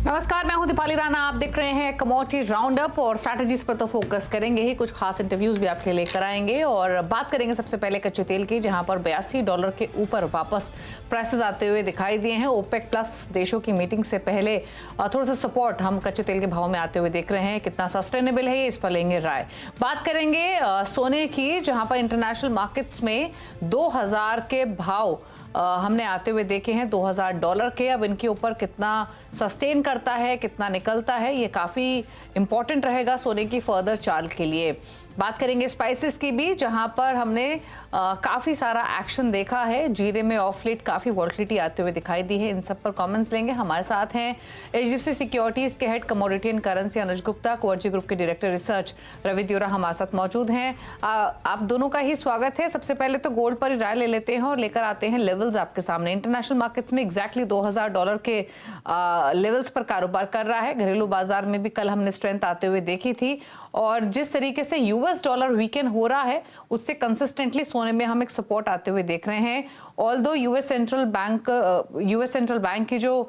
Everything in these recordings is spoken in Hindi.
नमस्कार, मैं हूं दीपाली राणा। आप देख रहे हैं कमोडिटी राउंड अप और स्ट्रैटेजीज पर तो फोकस करेंगे ही, कुछ खास इंटरव्यूज भी आपके लिए लेकर आएंगे और बात करेंगे सबसे पहले कच्चे तेल की, जहां पर $82 के ऊपर वापस प्राइसेस आते हुए दिखाई दिए हैं। ओपेक प्लस देशों की मीटिंग से पहले थोड़ा सा सपोर्ट हम कच्चे तेल के भाव में आते हुए देख रहे हैं। कितना सस्टेनेबल है ये, इस पर लेंगे राय। बात करेंगे सोने की, जहां पर इंटरनेशनल मार्केट्स में 2000 के भाव हमने आते हुए देखे हैं, $2000 के। अब इनके ऊपर कितना सस्टेन करता है, कितना निकलता है, ये काफ़ी इंपॉर्टेंट रहेगा सोने की फर्दर चाल के लिए। बात करेंगे स्पाइसेस की भी, जहां पर हमने काफ़ी सारा एक्शन देखा है। जीरे में ऑफ लेट काफ़ी वॉलिटिलिटी आते हुए दिखाई दी है। इन सब पर कमेंट्स लेंगे। हमारे साथ हैं HDFC सिक्योरिटीज़ के head commodity and currency Anuj Gupta, कोवर्जी ग्रुप के डायरेक्टर रिसर्च रवि द्योरा हमारे साथ मौजूद हैं। आप दोनों का ही स्वागत है। सबसे पहले तो गोल्ड पर ही राय ले लेते हैं और लेकर आते हैं लेवल्स आपके सामने। इंटरनेशनल मार्केट्स में एग्जैक्टली $2000 के लेवल्स पर कारोबार कर रहा है। घरेलू बाजार में भी कल हमने स्ट्रेंथ आते हुए देखी थी और जिस तरीके से US डॉलर वीकेंड हो रहा है, उससे कंसिस्टेंटली सोने में हम एक सपोर्ट आते हुए देख रहे हैं। ऑल्दो यूएस सेंट्रल बैंक की जो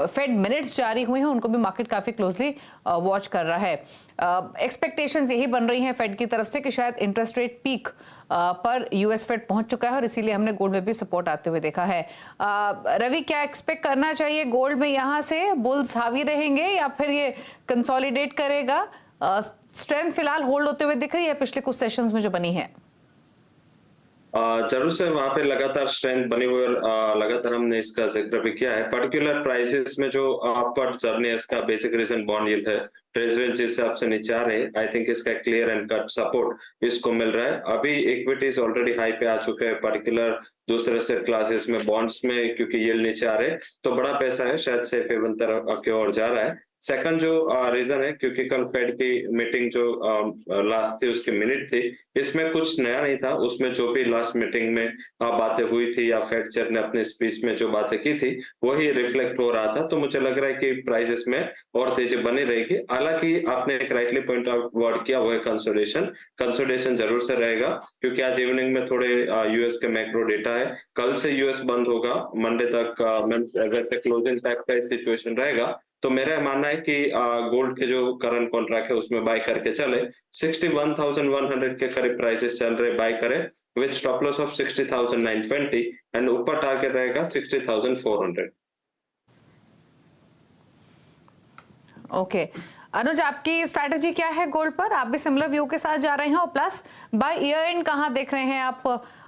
फेड मिनट्स जारी हुए हैं, उनको भी मार्केट काफी क्लोजली वॉच कर रहा है। एक्सपेक्टेशंस यही बन रही हैं फेड की तरफ से कि शायद इंटरेस्ट रेट पीक पर यूएस फेड पहुंच चुका है और इसीलिए हमने गोल्ड में भी सपोर्ट आते हुए देखा है। रवि, क्या एक्सपेक्ट करना चाहिए गोल्ड में? यहाँ से बुल्स हावी रहेंगे या फिर ये कंसोलिडेट करेगा? स्ट्रेंथ फिलहाल होल्ड होते हुए दिख रही है पिछले कुछ सेशंस में जो बनी है। जरूर से वहां पे लगातार स्ट्रेंथ बनी हुई और लगातार हमने इसका जिक्र भी किया है। पर्टिकुलर प्राइसेस में जो अपवर्ड जर्नी है, इसका बेसिक रीजन बॉन्ड यील्ड है। ट्रेजरी जिस हिसाब से नीचे आ रहे हैं, आई थिंक इसका क्लियर एंड कट सपोर्ट इसको मिल रहा है। अभी इक्विटीज ऑलरेडी हाई पे आ चुके हैं, पर्टिकुलर दूसरे एसेट क्लासेस में, बॉन्ड्स में, क्योंकि यील्ड नीचे आ रहे हैं तो बड़ा पैसा है, शायद से फेवन तरफ की ओर जा रहा है। सेकंड जो रीजन है, क्योंकि कल फेड की मीटिंग जो लास्ट थी उसकी मिनट थी, इसमें कुछ नया नहीं था। उसमें जो भी लास्ट मीटिंग में बातें हुई थी या फेड चेयर ने अपने स्पीच में जो बातें की थी वही रिफ्लेक्ट हो रहा था। तो मुझे लग रहा है कि प्राइसेस में और तेजी बनी रहेगी। हालांकि आपने एक राइटली पॉइंट आउट वर्ड किया, वो है कंसोलिडेशन जरूर से रहेगा, क्योंकि आज इवनिंग में थोड़े यूएस के मैक्रो डेटा है। कल से यूएस बंद होगा, मंडे तक वैसे क्लोजिंग टाइप का सिचुएशन रहेगा। तो मेरा मानना है कि गोल्ड के जो करंट कॉन्ट्रैक्ट है उसमें बाय करके चले। 61,100 के करीब प्राइसेस चल रहे, बाय करें with stop loss of 60,920 and ऊपर टारगेट रहेगा 60,400। ओके अनुज, आपकी स्ट्रैटेजी क्या है गोल्ड पर? आप भी सिमिलर व्यू के साथ जा रहे हैं और प्लस बाय ईयर एंड कहाँ देख रहे हैं आप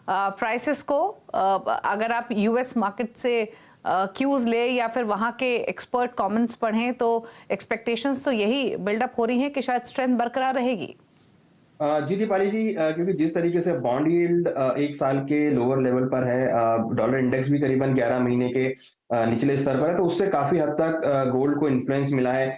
प्राइसेस को? अगर आप यूएस मार्केट से क्यूज ले या फिर वहां के एक्सपर्ट कमेंट्स पढ़ें तो एक्सपेक्टेशंस तो यही बिल्डअप हो रही हैं कि शायद स्ट्रेंथ बरकरार रहेगी। जी दीपाली जी, क्योंकि जिस तरीके से बॉन्ड यील्ड एक साल के लोअर लेवल पर है, डॉलर इंडेक्स भी करीबन 11 महीने के निचले स्तर पर है, तो उससे काफी हद तक गोल्ड को इन्फ्लुएंस मिला है।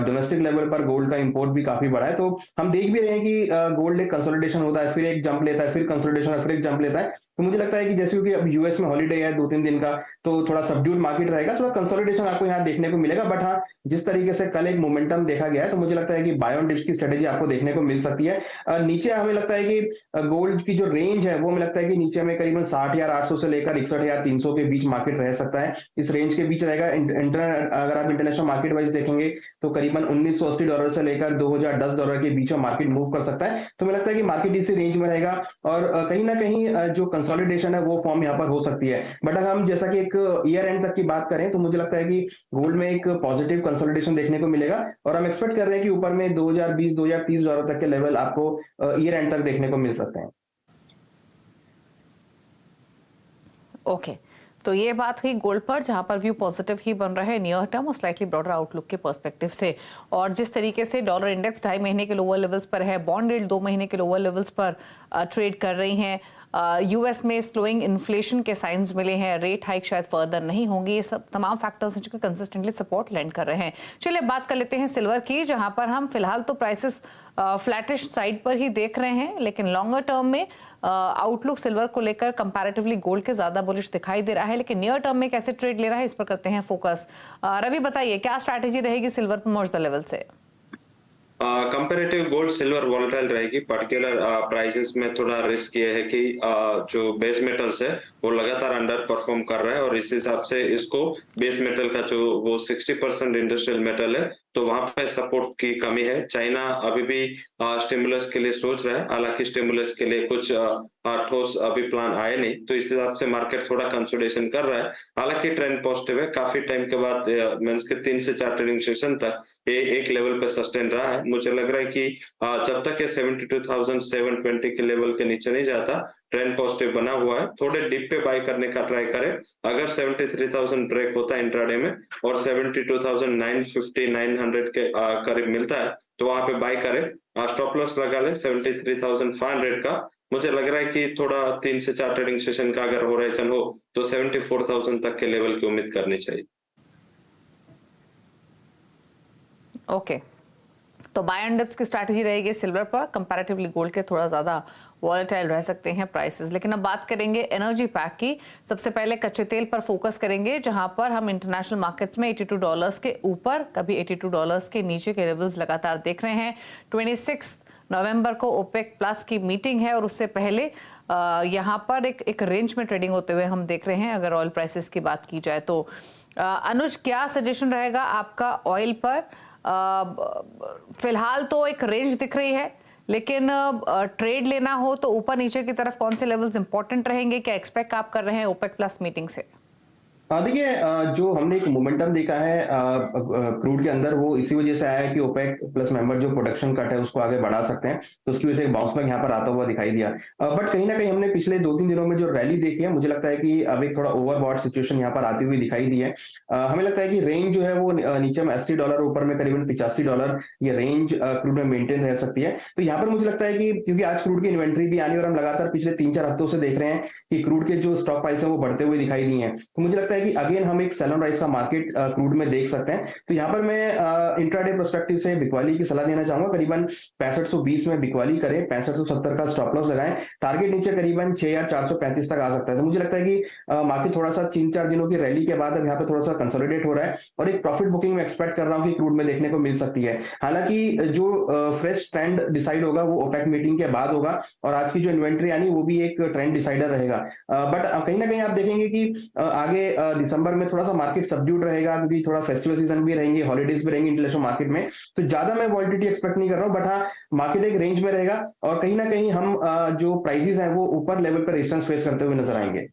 डोमेस्टिक लेवल पर गोल्ड का इंपोर्ट भी काफी बढ़ा है। तो हम देख भी रहे हैं कि गोल्ड एक कंसोलिडेशन होता है, फिर एक जंप लेता है, फिर कंसोलिडेशन, फिर एक जंप लेता है। तो मुझे लगता है कि जैसे कि अब यूएस में हॉलीडे है 2-3 दिन का, तो थोड़ा सबड्यूड मार्केट रहेगा, थोड़ा कंसोलिडेशन आपको यहाँ देखने को मिलेगा। बट हाँ, जिस तरीके से कल एक मोमेंटम देखा गया है, तो मुझे लगता है कि बाय ऑन डिप्स की स्ट्रेटेजी आपको देखने को मिल सकती है। नीचे हमें लगता है कि गोल्ड की जो रेंज है वो हमें लगता है कि नीचे में करीबन 60,800 से लेकर 61,300 के बीच मार्केट रह सकता है। इस रेंज के बीच रहेगा। अगर आप इंटरनेशनल मार्केट वाइज देखेंगे तो करीबन $1980 से लेकर $2010 के बीच में मार्केट मूव कर सकता है। तो मुझे लगता है कि मार्केट इसी रेंज में रहेगा और कहीं ना कहीं जो कंसोलिडेशन है वो फॉर्म यहाँ पर हो सकती है। बट अगर हम जैसा कि एक ईयर एंड तक की बात करें तो मुझे लगता है कि गोल्ड में एक पॉजिटिव कंसोलिडेशन देखने को मिलेगा और हम एक्सपेक्ट कर रहे हैं कि ऊपर में $2020-2030 तक के लेवल आपको ईयर एंड तक देखने को मिल सकते हैं। ओके तो ये बात हुई गोल्ड पर, जहां पर व्यू पॉजिटिव ही बन रहा है नियर टर्म और स्लाइटली ब्रॉडर आउटलुक के पर्सपेक्टिव से। और जिस तरीके से डॉलर इंडेक्स 2.5 महीने के लोअर लेवल्स पर है, बॉन्ड यील्ड 2 महीने के लोअर लेवल्स पर ट्रेड कर रही हैं, यूएस में स्लोइंग इन्फ्लेशन के साइंस मिले हैं, रेट हाइक शायद फर्दर नहीं होंगी, ये सब तमाम फैक्टर्स हैं जो कंसिस्टेंटली सपोर्ट लैंड कर रहे हैं। चलिए बात कर लेते हैं सिल्वर की, जहां पर हम फिलहाल तो प्राइसेस फ्लैटिश साइड पर ही देख रहे हैं, लेकिन लॉन्गर टर्म में आउटलुक सिल्वर को लेकर कंपैरेटिवली गोल्ड के ज्यादा बुलिश दिखाई दे रहा है। लेकिन नियर टर्म में कैसे ट्रेड ले रहा है, इस पर करते हैं फोकस। रवि बताइए, क्या स्ट्रैटेजी रहेगी सिल्वर पर मौजूदा लेवल से? कंपैरेटिव गोल्ड सिल्वर वॉलेटाइल रहेगी। पर्टिकुलर प्राइसेस में थोड़ा रिस्क ये है कि जो बेस मेटल्स है वो लगातार अंडर परफॉर्म कर रहा है, और इस हिसाब से इसको बेस मेटल का जो वो 60% इंडस्ट्रियल मेटल है, तो वहां पे सपोर्ट की कमी है। चाइना अभी भी स्टिमुलस के लिए सोच रहा है, हालांकि स्टिमुलस के लिए कुछ ठोस अभी प्लान आए नहीं, तो इस हिसाब से मार्केट थोड़ा कंसोलिडेशन कर रहा है। हालांकि ट्रेंड पॉजिटिव है, काफी टाइम के बाद मींस के 3 से 4 ट्रेडिंग सेशन तक ये एक लेवल पे सस्टेन रहा है। मुझे लग रहा है कि जब तक ये 72,720 के लेवल के नीचे नहीं जाता, ट्रेंड पॉजिटिव बना हुआ है। थोड़े डिप पे बाय करने का ट्राई करें। अगर 73,000 ब्रेक होता है इंट्राडे में और 72,950 900 के करीब मिलता है, तो वहां पे बाय करें। स्टॉप लॉस लगा ले 73,500 का। मुझे लग रहा है कि थोड़ा 3 से 4 ट्रेडिंग सेशन का अगर होराइजन हो तो 74,000 तक के लेवल की उम्मीद करनी चाहिए। ओके, तो बाय एंड डिप्स की स्ट्रैटेजी रहेगी सिल्वर पर, कंपैरेटिवली गोल्ड के थोड़ा ज्यादा वॉलेटाइल रह सकते हैं प्राइसेस। लेकिन अब बात करेंगे एनर्जी पैक की। सबसे पहले कच्चे तेल पर फोकस करेंगे, जहां पर हम इंटरनेशनल मार्केट्स में $82 के ऊपर, कभी $82 के नीचे के लेवल्स लगातार देख रहे हैं। 26 नवंबर को ओपेक प्लस की मीटिंग है, और उससे पहले यहाँ पर एक रेंज में ट्रेडिंग होते हुए हम देख रहे हैं अगर ऑयल प्राइसेस की बात की जाए तो। अनुज, क्या सजेशन रहेगा आपका ऑयल पर? फिलहाल तो एक रेंज दिख रही है, लेकिन ट्रेड लेना हो तो ऊपर नीचे की तरफ कौन से लेवल्स इंपॉर्टेंट रहेंगे? क्या एक्सपेक्ट आप कर रहे हैं ओपेक प्लस मीटिंग से? देखिए, जो हमने एक मोमेंटम देखा है क्रूड के अंदर, वो इसी वजह से आया है कि ओपेक प्लस मेंबर जो प्रोडक्शन कट है उसको आगे बढ़ा सकते हैं, तो उसकी वजह से एक बाउंस बैक यहाँ पर आता हुआ दिखाई दिया। बट कहीं ना कहीं हमने पिछले 2-3 दिनों में जो रैली देखी है, मुझे लगता है कि अब एक थोड़ा ओवरबॉट सिचुएशन यहाँ पर आती हुई दिखाई दी है। हमें लगता है कि रेंज जो है वो नीचे में $80, ऊपर में करीबन $85 ये रेंज क्रूड में मेंटेन रह सकती है। तो यहाँ पर मुझे लगता है कि क्योंकि आज क्रूड की इन्वेंट्री भी आनी, और हम लगातार पिछले 3-4 हफ्तों से देख रहे हैं कि क्रूड के जो स्टॉक प्राइस है वो बढ़ते हुए दिखाई दी हैं, तो मुझे लगता है कि अगेन हम एक सेल ऑन राइज का मार्केट क्रूड में देख सकते हैं। तो यहाँ पर मैं इंट्राडे पर्सपेक्टिव से बिकवाली की सलाह देना चाहूंगा। करीबन 6520 में बिकवाली करें, 6570 का स्टॉप लॉस लगाएं, टारगेट नीचे करीबन 6435 तक आ सकता है। तो मुझे लगता है कि मार्केट थोड़ा सा 3-4 दिनों की रैली के बाद अब यहाँ पे थोड़ा सा कंसोलिडेट हो रहा है, और एक प्रॉफिट बुकिंग में एक्सपेक्ट कर रहा हूँ कि क्रूड में देखने को मिल सकती है। हालांकि जो फ्रेश ट्रेंड डिसाइड होगा वो ओपेक मीटिंग के बाद होगा, और आज की जो इन्वेंट्री आनी वो भी एक ट्रेंड डिसाइडर रहेगा। बट कहीं ना कहीं आप देखेंगे कि आगे दिसंबर में थोड़ा सा मार्केट सबड्यूड रहेगा, क्योंकि थोड़ा फेस्टिवल सीजन भी रहेंगे, हॉलीडेज भी रहेंगे इंटरनेशनल मार्केट में, तो ज्यादा मैं वॉलिटिलिटी एक्सपेक्ट नहीं कर रहा हूं। बट हाँ, मार्केट एक रेंज में रहेगा, और कहीं ना कहीं हम जो प्राइसेस हैं वो ऊपर लेवल पर रेजिस्टेंस फेस करते हुए नजर आएंगे।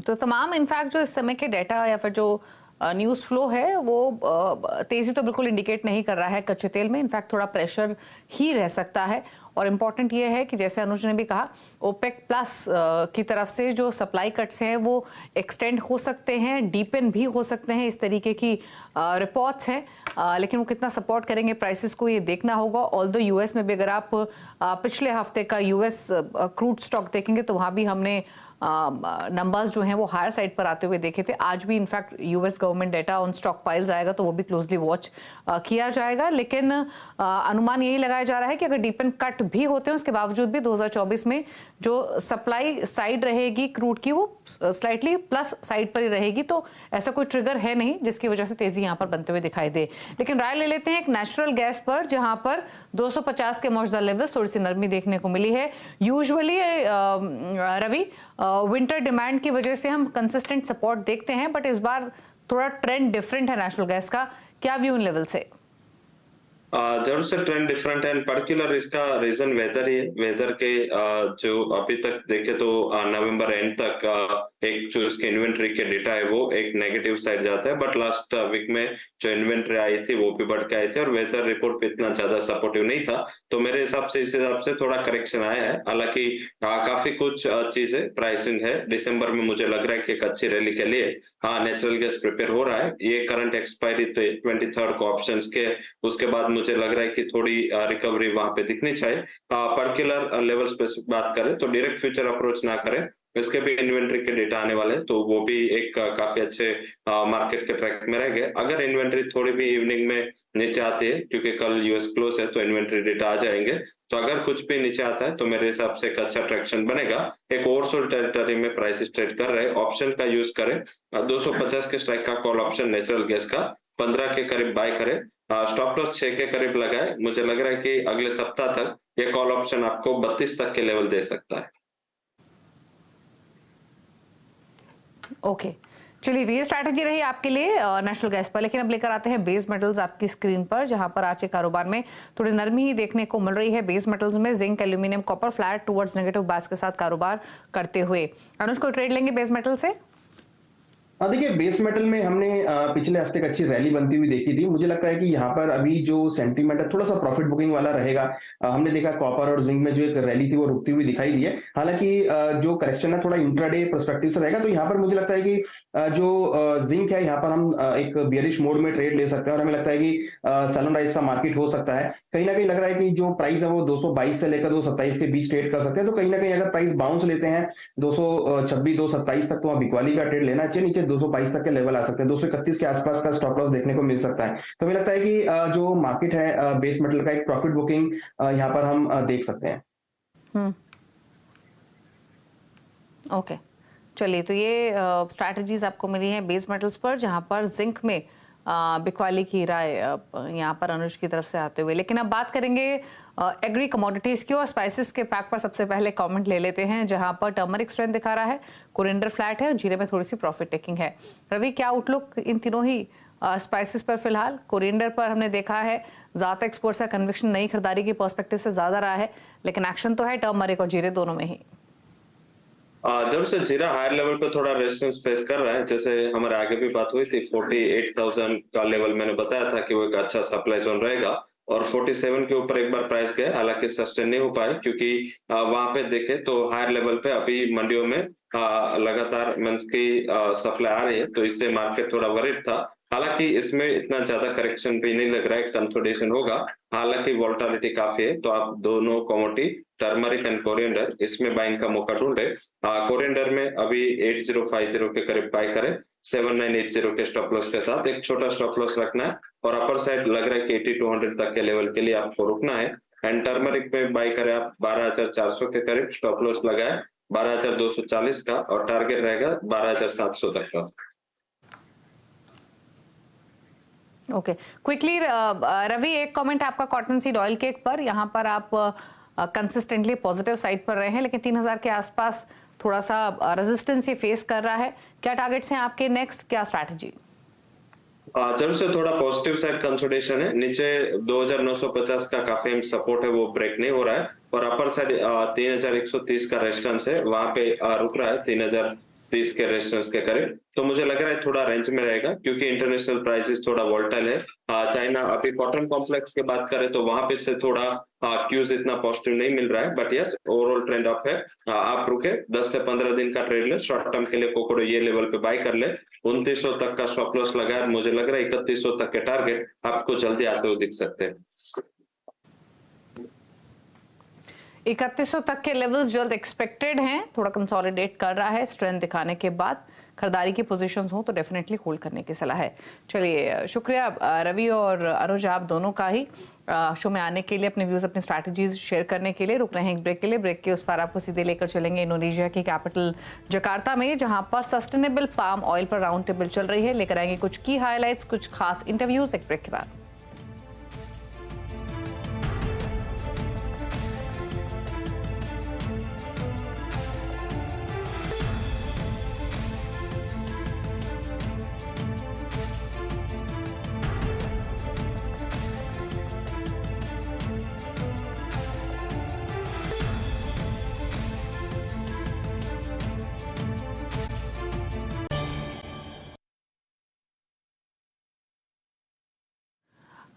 तो तमाम इनफैक्ट जो इस समय के डेटा या फिर जो न्यूज़ फ्लो है वो तेजी तो बिल्कुल इंडिकेट नहीं कर रहा है कच्चे तेल में। इनफैक्ट थोड़ा प्रेशर ही रह सकता है, और इम्पॉर्टेंट ये है कि जैसे अनुज ने भी कहा, ओपेक प्लस की तरफ से जो सप्लाई कट्स हैं वो एक्सटेंड हो सकते हैं, डीपन भी हो सकते हैं, इस तरीके की रिपोर्ट्स हैं। लेकिन वो कितना सपोर्ट करेंगे प्राइसेस को ये देखना होगा। ऑल्दो यूएस में भी अगर आप पिछले हफ्ते का यूएस क्रूड स्टॉक देखेंगे तो वहाँ भी हमने नंबर्स जो हैं वो हायर साइड पर आते हुए देखे थे। आज भी in fact US government data on stock piles आएगा, तो वो भी क्लोजली वॉच किया जाएगा। लेकिन अनुमान यही लगाया जा रहा है कि अगर डीपन कट भी होते हैं उसके बावजूद भी 2024 में जो सप्लाई साइड रहेगी क्रूड की वो स्लाइटली प्लस साइड पर ही रहेगी। तो ऐसा कोई ट्रिगर है नहीं जिसकी वजह से तेजी यहाँ पर बनते हुए दिखाई दे। लेकिन राय ले लेते हैं एक नेचुरल गैस पर, जहां पर 250 के मौजूदा लेवल्स, थोड़ी सी नरमी देखने को मिली है। यूजुअली रवि विंटर डिमांड की वजह से हम कंसिस्टेंट सपोर्ट देखते हैं, बट इस बार थोड़ा ट्रेंड डिफरेंट है नेचुरल गैस का। क्या व्यू इन लेवल से? जरूर से ट्रेंड डिफरेंट है, एंड पर्टिकुलर इसका रीजन वेदर ही है। वेदर के जो अभी तक देखे तो नवंबर एंड तक एक जो इसके इन्वेंट्री के डेटा है वो एक नेगेटिव साइड जाता है, बट लास्ट वीक में जो इन्वेंट्री आई थी वो भी बढ़ के आई थी, और वेदर रिपोर्ट पे इतना ज्यादा सपोर्टिव नहीं था। तो मेरे हिसाब से इस हिसाब से थोड़ा करेक्शन आया है। हालांकि काफी कुछ चीजें प्राइसिंग है दिसंबर में, मुझे लग रहा है कि एक अच्छी रैली के लिए नेचुरल गैस प्रिपेयर हो रहा है। ये करंट एक्सपायरी 23 को ऑप्शन के, उसके बाद मुझे लग रहा है कि थोड़ी रिकवरी वहां पे दिखनी चाहिए। पर्टिकुलर लेवल्स पे बात करें तो डायरेक्ट फ्यूचर अप्रोच ना करें, इसके भी इन्वेंट्री के डेटा आने वाले हैं, तो वो भी एक काफी अच्छे मार्केट के ट्रैक में रहेंगे। अगर इन्वेंट्री थोड़ी भी इवनिंग में नीचे आती है, क्योंकि कल यूएस क्लोज है, तो इन्वेंट्री डेटा आ जाएंगे, तो अगर कुछ भी नीचे आता है तो मेरे हिसाब से एक अच्छा ट्रैक्शन बनेगा। एक ओवरसोल्ड टेरिटरी में प्राइस ट्रेड कर रहे, ऑप्शन का यूज करें। 250 के स्ट्राइक का कॉल ऑप्शन नेचुरल गैस का 15 के करीब बाय करे, स्टॉप लॉस 6 के करीब लगाए। मुझे लग रहा है कि अगले सप्ताह तक ये कॉल ऑप्शन आपको 32 तक के लेवल दे सकता है। ओके, चलिए ये स्ट्रैटेजी रही आपके लिए नेशनल गैस पर। लेकिन अब लेकर आते हैं बेस मेटल्स आपकी स्क्रीन पर, जहां पर आज के कारोबार में थोड़ी नरमी ही देखने को मिल रही है। बेस मेटल्स में zinc, aluminium, copper flat towards negative bias के साथ कारोबार करते हुए। अनुज, को ट्रेड लेंगे बेस मेटल से? देखिए, बेस मेटल में हमने पिछले हफ्ते एक अच्छी रैली बनती हुई देखी थी। मुझे लगता है कि यहाँ पर अभी जो सेंटीमेंट है थोड़ा सा प्रॉफिट बुकिंग वाला रहेगा। हमने देखा कॉपर और जिंक में जो एक रैली थी वो रुकती हुई दिखाई दी है। हालांकि जो करेक्शन है थोड़ा इंट्राडे पर्सपेक्टिव से रहेगा, तो यहाँ पर मुझे लगता है कि जो जिंक है यहाँ पर हम एक बियरिश मोड में ट्रेड ले सकते हैं, और हमें लगता है कि सैलन राइज का मार्केट हो सकता है। कहीं ना कहीं लग रहा है कि जो प्राइस है वो 222 से लेकर 227 के बीच ट्रेड कर सकते हैं। तो कहीं ना कहीं अगर प्राइस बाउंस लेते हैं 226 227 तक, तो वहाँ बिकवाली का ट्रेड लेना चाहिए। नीचे 222 तक के लेवल आ सकते हैं, 231 के आसपास का स्टॉप लॉस देखने को मिल सकता है। तो मुझे लगता है कि जो मार्केट है बेस मेटल का एक प्रॉफिट बुकिंग यहाँ पर हम देख सकते हैं। ओके, चलिए, तो ये स्ट्रैटेजीज आपको मिली हैं बेस मेटल्स पर, जहां पर जिंक में बिकवाली की राय यहाँ पर अनुज की तरफ से आते हुए। लेकिन अब बात करेंगे एग्री कमोडिटीज की, और स्पाइसेस के पैक पर सबसे पहले कमेंट ले लेते हैं, जहां पर टर्मरिक स्ट्रेंथ दिखा रहा है, कोरिएंडर फ्लैट है और जीरे में थोड़ी सी प्रॉफिट टेकिंग है। रवि, क्या आउटलुक इन तीनों ही स्पाइसेस पर फिलहाल? कोरिएंडर पर हमने देखा है ज्यादा एक्सपोर्ट्स का कन्विक्शन नई खरीदारी की पर्सपेक्टिव से ज्यादा रहा है, लेकिन एक्शन तो है टर्मरिक और जीरे दोनों में ही। जब से जीरा हायर लेवल पे थोड़ा रेजिस्टेंस फेस कर रहा है, जैसे हमारे आगे भी बात हुई थी, 48,000 का लेवल मैंने बताया था कि वो एक अच्छा सप्लाई जोन रहेगा, और 47 के ऊपर एक बार प्राइस गए, हालांकि सस्टेन नहीं हो पाए, क्योंकि वहां पे देखे तो हायर लेवल पे अभी मंडियों में लगातार मंस की सप्लाई आ रही है, तो इससे मार्केट थोड़ा वरीड था। हालांकि इसमें इतना ज्यादा करेक्शन भी नहीं लग रहा है, कंसोलिडेशन होगा। हालांकि वोलेटिलिटी काफी है, तो आप दोनों कमोडिटी टर्मरिक एंड कोरिएंडर इसमें बाइंग का मौका ढूंढे। कोरिएंडर में अभी 8050 के करीब बाय करें, 7980 के स्टॉप लॉस के साथ। एक छोटा स्टॉप लॉस रखना है, और अपर साइड लग रहा है कि 8200 तक के लेवल के लिए आपको रुकना है। एंड टर्मरिक में बाय करें आप 12400 के करीब, स्टॉप लॉस लगाए 12240 का, और टारगेट रहेगा 12700 तक का। ओके, क्विकली रवि, एक कमेंट आपका कॉटन सीड ऑयल केक पर। यहाँ पर आप कंसिस्टेंटली पॉजिटिव साइड पर रहे हैं, लेकिन 3000 के आसपास थोड़ा सा रेजिस्टेंस ये फेस कर रहा है। क्या टारगेट्स हैं आपके नेक्स्ट, क्या स्ट्रैटेजी? जब से थोड़ा पॉजिटिव साइड कंसोलिडेशन है, नीचे 2950 का काफी सपोर्ट है, वो ब्रेक नहीं हो रहा है, और अपर साइड 3130 का रेजिस्टेंस है, वहां पे रुक रहा है 3030 के रेजिस्टेंस के करीब। तो मुझे लग रहा है थोड़ा रेंज में रहेगा, क्योंकि इंटरनेशनल प्राइसेस थोड़ा वोलेटाइल है। चाइना, अभी कॉटन कॉम्प्लेक्स की बात करें तो वहां पे से थोड़ा क्यूज इतना पॉजिटिव नहीं मिल रहा है, but yes overall trend up है। आप रुके 10 से 15 दिन का ट्रेड ले, शॉर्ट टर्म के लिए कोकोडो ये लेवल पे बाय कर ले, 2900 तक का स्टॉप लॉस लगाए। मुझे लग रहा है 3100 तक के टारगेट आपको जल्दी आते हुए दिख सकते हैं। 3100 तक के लेवल्स जल्द एक्सपेक्टेड हैं, थोड़ा कंसोलिडेट कर रहा है स्ट्रेंथ दिखाने के बाद। खरीदारी की पोजीशंस हो तो डेफिनेटली होल्ड करने की सलाह है। चलिए, शुक्रिया रवि और अनुज आप दोनों का ही शो में आने के लिए, अपने व्यूज, अपनी स्ट्रैटेजीज शेयर करने के लिए। रुक रहे हैं एक ब्रेक के लिए, ब्रेक के उस पर आपको सीधे लेकर चलेंगे इंडोनेशिया की कैपिटल जकार्ता में, जहां पर सस्टेनेबल पाम ऑयल पर राउंड टेबल चल रही है। लेकर आएंगे कुछ की हाईलाइट्स, कुछ खास इंटरव्यूज एक ब्रेक के बाद।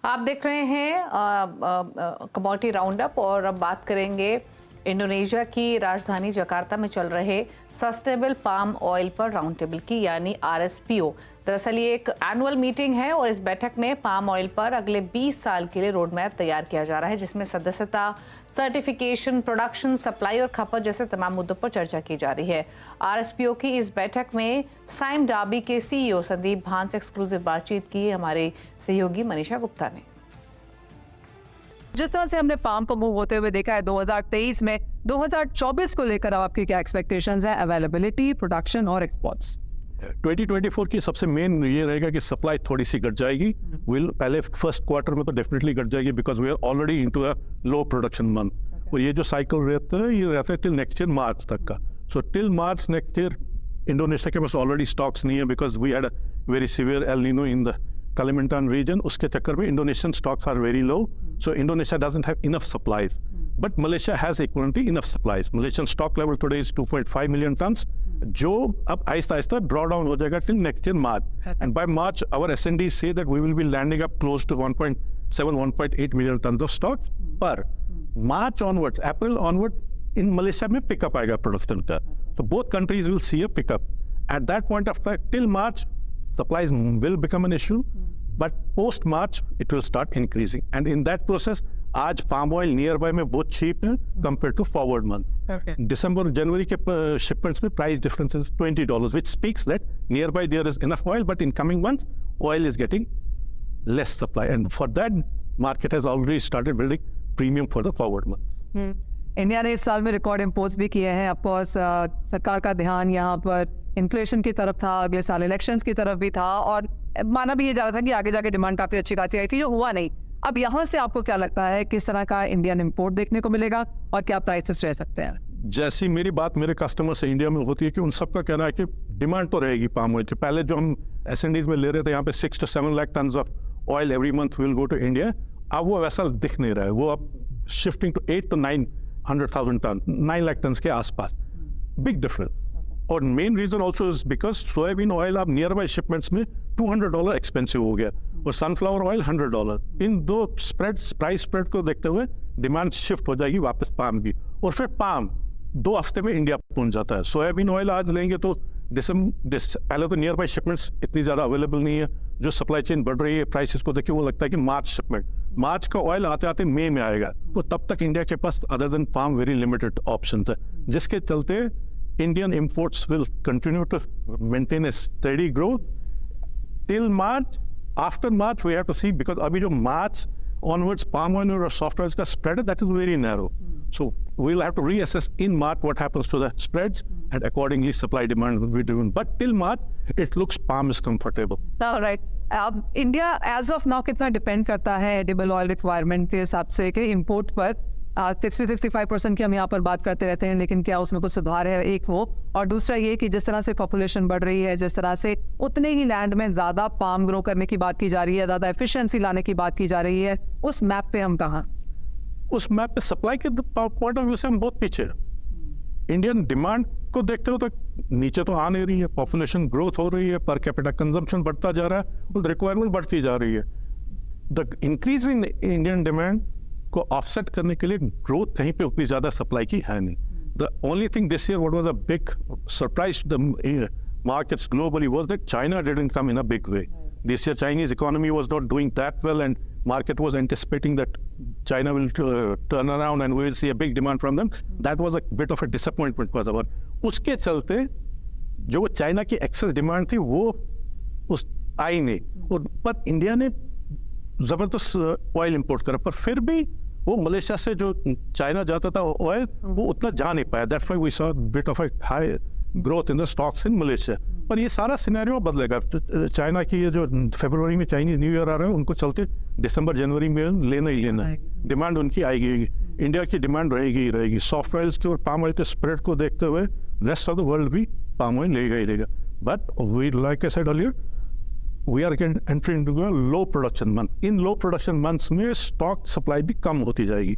आप देख रहे हैं कमोडिटी राउंडअप, और अब बात करेंगे इंडोनेशिया की राजधानी जकार्ता में चल रहे सस्टेनेबल पाम ऑयल पर राउंड टेबल की, यानी RSPO। दरअसल ये एक एनुअल मीटिंग है, और इस बैठक में पाम ऑयल पर अगले 20 साल के लिए रोड मैप तैयार किया जा रहा है, जिसमें सदस्यता, सर्टिफिकेशन, प्रोडक्शन, सप्लाई और खपत जैसे तमाम मुद्दों पर चर्चा की जा रही है। RSPO की इस बैठक में साइम डाबी के CEO संदीप भान से एक्सक्लूसिव बातचीत की हमारे सहयोगी मनीषा गुप्ता ने। जिस तरह से हमने पाम को मूव होते हुए देखा है 2023 में, 2024 को लेकर अब आपकी क्या एक्सपेक्टेशंस है, अवेलेबिलिटी, प्रोडक्शन और एक्सपोर्ट्स? 2024 की सबसे मेन ये रहेगा कि सप्लाई थोड़ी सी घट जाएगी। विल पहले फर्स्ट क्वार्टर में तो डेफिनेटली घट जाएगी because we are already into a low production month. और ये जो साइकिल रहता है ये रहता है टिल नेक्स्ट ईयर मार्च तक का। So till March next year Indonesia के पास ऑलरेडी स्टॉक्स नहीं है because we had a very severe El Nino in the Kalimantan region. उसके चक्कर में Indonesian stocks are very low, so Indonesia doesn't have enough supplies. But Malaysia has equivalently enough supplies. Malaysian stock level today is 2.5 million tons, जो अब आहिस्ता-आहिस्ता draw down हो जाएगा till next year March. And by March, our S&Ds say that we will be landing up close to 1.7, 1.8 million tons of stocks. पर March onwards, April onward, in Malaysia में pickup आएगा production का. So both countries will see a pickup. At that point of time, till March, supplies will become an issue, but post March it will start increasing, and in that process आज palm oil nearby में बहुत cheap है compared to forward month. Okay. December January के shipments में price difference is $20, which speaks that nearby there is enough oil, but in coming months oil is getting less supply, and for that market has already started building premium for the forward month. India ने इस साल में रिकॉर्ड इम्पोर्ट्स भी किए हैं। ऑफकोर्स सरकार का ध्यान यहाँ पर इन्फ्लेशन की तरफ था, अगले साल इलेक्शंस की तरफ भी था, और माना भी ये जा रहा था कि आगे जाके डिमांड काफ़ी अच्छी खासी आई थी, जो हुआ नहीं। अब यहाँ से आपको क्या लगता है किस तरह का इंडियन इम्पोर्ट देखने को मिलेगा और क्या प्राइसेस रह सकते हैं? जैसी मेरी बात मेरे कस्टमर से इंडिया में होती है कि उन सबका कहना है कि डिमांड तो रहेगी पाम ऑयल की। पहले जो हम S&Ds में ले रहे थे यहाँ पे 6 to 7 lakh tonne of oil every month will go to India, अब वो वैसा दिख नहीं रहा है। वो अब shifting to 8 to 900,000 tonne, 9 lakh tonne के आसपास, बिग डिफरेंस। और main reason also is because soybean oil अब नियर बाई शिपमेंट्स में $200 एक्सपेंसिव हो गया और सनफ्लावर ऑयल $100। इन दो प्राइस स्प्रेड को देखते हुए डिमांड शिफ्ट हो जाएगी वापस पाम की, और फिर पाम 2 हफ्ते में इंडिया पहुंच जाता है। सोयाबीन ऑयल आज लेंगे तो पहले तो नियर बाई शिपमेंट्स इतनी ज़्यादा अवेलेबल नहीं है, जो सप्लाई चेन बढ़ रही है प्राइसेस को देख के वो लगता है कि मार्च शिपमेंट, मार्च का ऑयल आते आते मई में आएगा, तो तब तक इंडिया के पास other than palm very limited option है, जिसके चलते Indian imports will continue to maintain a steady growth till March. After March, we have to see, because अभी जो March onwards palm oil और soft oils का spread that is very narrow. So we'll have to reassess in March what happens to the spreads, and accordingly supply demand will be driven. But till March, it looks palm is comfortable. Right, अब इंडिया एज ऑफ नाउ कितना डिपेंड करता है एडिबल ऑयल रिक्वायरमेंट के हिसाब से कि इंपोर्ट पर? 60-65% की हम यहाँ पर बात करते रहते हैं, लेकिन क्या उसमें कुछ सुधार है? एक वो, और दूसरा ये कि जिस तरह से पॉपुलेशन बढ़ रही है, जिस तरह से उतने ही लैंड में ज़्यादा पाम ग्रो करने की बात की जा रही है, ज़्यादा एफिशिएंसी लाने की बात की जा रही है, उस मैप पे हम कहाँ? उस मैप पे सप्लाई के पॉइंट ऑफ व्यू से हम बहुत पीछे हैं। इंडियन डिमांड को देखते हो तो नीचे तो आ नहीं रही है, पॉपुलेशन ग्रोथ हो रही है, पर कैपिटा कंजम्पशन बढ़ता जा रहा है और रिक्वायरमेंट बढ़ती जा रही है। The increase in Indian demand को ऑफसेट करने के लिए ग्रोथ कहीं पे उतनी ज्यादा सप्लाई की है नहीं। The only thing this year what was a big surprise the markets globally was that China didn't come in a big way. This year Chinese economy was not doing that well, and market was anticipating that China will turn around and we will see a big demand from them. That was a bit of a disappointment for us. उसके चलते जो वो चाइना की एक्सेस डिमांड थी वो उस आई नहीं, और पर इंडिया ने जबरदस्त ऑयल इंपोर्ट करा, पर फिर भी वो मलेशिया से जो चाइना जाता था ऑयल वो उतना जा नहीं पाया। That's why we saw bit of a high growth in the stocks in Malaysia. पर ये सारा सिनेरियो बदलेगा। चाइना की ये जो फरवरी में चाइनीज न्यू ईयर आ रहा है, उनको चलते दिसंबर जनवरी में लेना ही लेना है, डिमांड उनकी आएगी। इंडिया की डिमांड रहेगी ही रहेगी। सॉफ्ट ऑयल्स के और पाम ऑयल के स्प्रेड को देखते हुए रेस्ट ऑफ द वर्ल्ड भी पाम ऑयल लेगा ही लेगा। But we like I said earlier, we are entering into a low production month. In low production months में स्टॉक सप्लाई भी कम होती जाएगी।